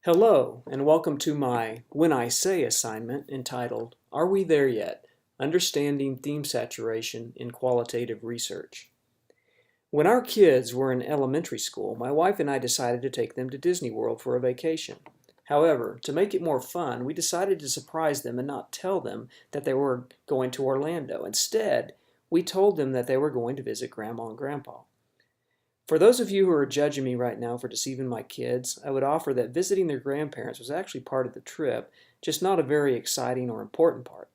Hello, and welcome to my When I Say assignment entitled, Are We There Yet? Understanding Theme Saturation in Qualitative Research. When our kids were in elementary school, my wife and I decided to take them to Disney World for a vacation. However, to make it more fun, we decided to surprise them and not tell them that they were going to Orlando. Instead, we told them that they were going to visit Grandma and Grandpa. For those of you who are judging me right now for deceiving my kids, I would offer that visiting their grandparents was actually part of the trip, just not a very exciting or important part.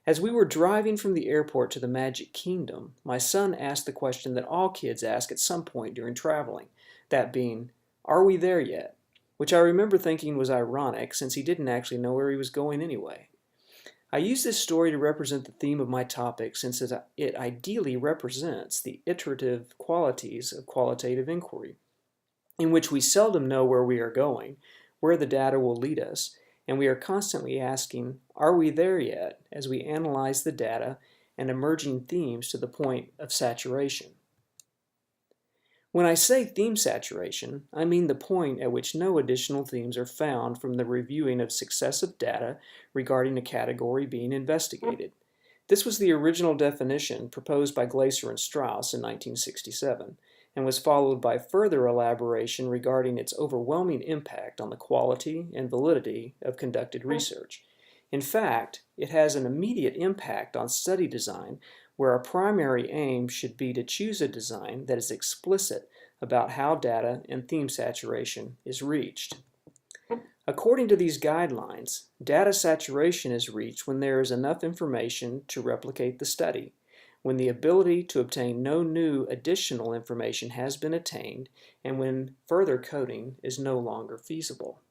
As we were driving from the airport to the Magic Kingdom, my son asked the question that all kids ask at some point during traveling, that being, "Are we there yet?" Which I remember thinking was ironic since he didn't actually know where he was going anyway. I use this story to represent the theme of my topic since it ideally represents the iterative qualities of qualitative inquiry, in which we seldom know where we are going, where the data will lead us, and we are constantly asking, are we there yet, as we analyze the data and emerging themes to the point of saturation. When I say theme saturation, I mean the point at which no additional themes are found from the reviewing of successive data regarding a category being investigated. This was the original definition proposed by Glaser and Strauss in 1967, and was followed by further elaboration regarding its overwhelming impact on the quality and validity of conducted research. In fact, it has an immediate impact on study design, where our primary aim should be to choose a design that is explicit about how data and theme saturation is reached. According to these guidelines, data saturation is reached when there is enough information to replicate the study, when the ability to obtain no new additional information has been attained, and when further coding is no longer feasible.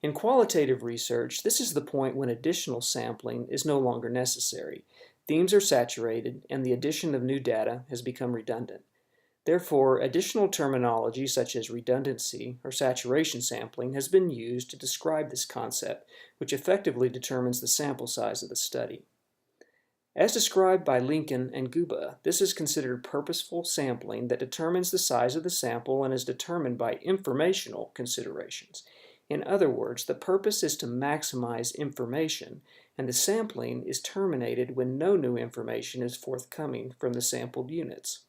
In qualitative research, this is the point when additional sampling is no longer necessary. Themes are saturated, and the addition of new data has become redundant. Therefore, additional terminology such as redundancy or saturation sampling has been used to describe this concept, which effectively determines the sample size of the study. As described by Lincoln and Guba, this is considered purposeful sampling that determines the size of the sample and is determined by informational considerations. In other words, the purpose is to maximize information, and the sampling is terminated when no new information is forthcoming from the sampled units.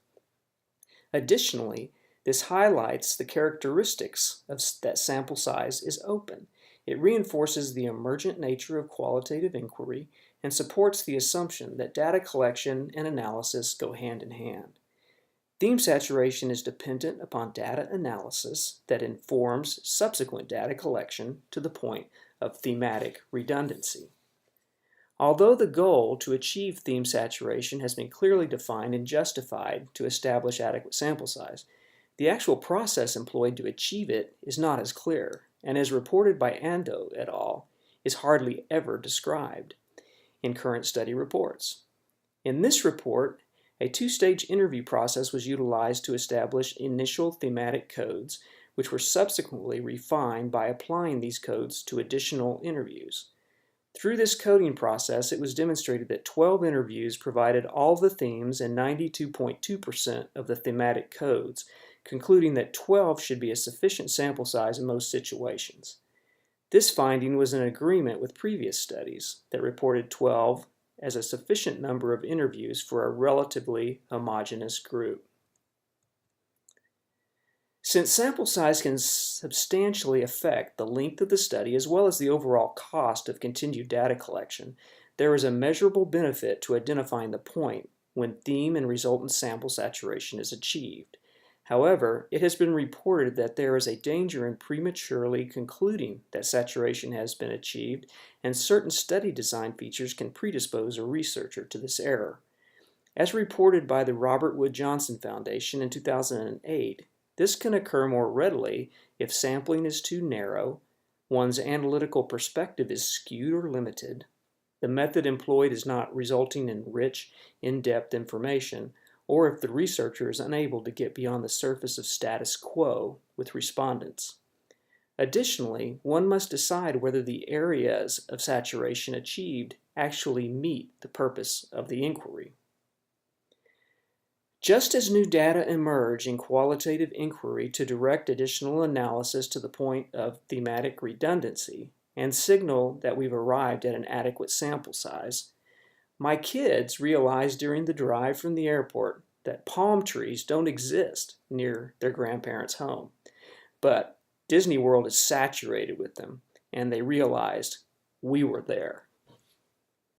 Additionally, this highlights the characteristics of that sample size is open. It reinforces the emergent nature of qualitative inquiry and supports the assumption that data collection and analysis go hand in hand. Theme saturation is dependent upon data analysis that informs subsequent data collection to the point of thematic redundancy. Although the goal to achieve theme saturation has been clearly defined and justified to establish adequate sample size, the actual process employed to achieve it is not as clear, and as reported by Ando et al., is hardly ever described in current study reports. In this report, a two-stage interview process was utilized to establish initial thematic codes, which were subsequently refined by applying these codes to additional interviews. Through this coding process, it was demonstrated that 12 interviews provided all the themes and 92.2% of the thematic codes, concluding that 12 should be a sufficient sample size in most situations. This finding was in agreement with previous studies that reported 12 as a sufficient number of interviews for a relatively homogeneous group. Since sample size can substantially affect the length of the study as well as the overall cost of continued data collection, there is a measurable benefit to identifying the point when theme and resultant sample saturation is achieved. However, it has been reported that there is a danger in prematurely concluding that saturation has been achieved, and certain study design features can predispose a researcher to this error. As reported by the Robert Wood Johnson Foundation in 2008, this can occur more readily if sampling is too narrow, one's analytical perspective is skewed or limited, the method employed is not resulting in rich, in-depth information, or if the researcher is unable to get beyond the surface of status quo with respondents. Additionally, one must decide whether the areas of saturation achieved actually meet the purpose of the inquiry. Just as new data emerge in qualitative inquiry to direct additional analysis to the point of thematic redundancy and signal that we've arrived at an adequate sample size, my kids realized during the drive from the airport that palm trees don't exist near their grandparents' home. But Disney World is saturated with them, and they realized we were there.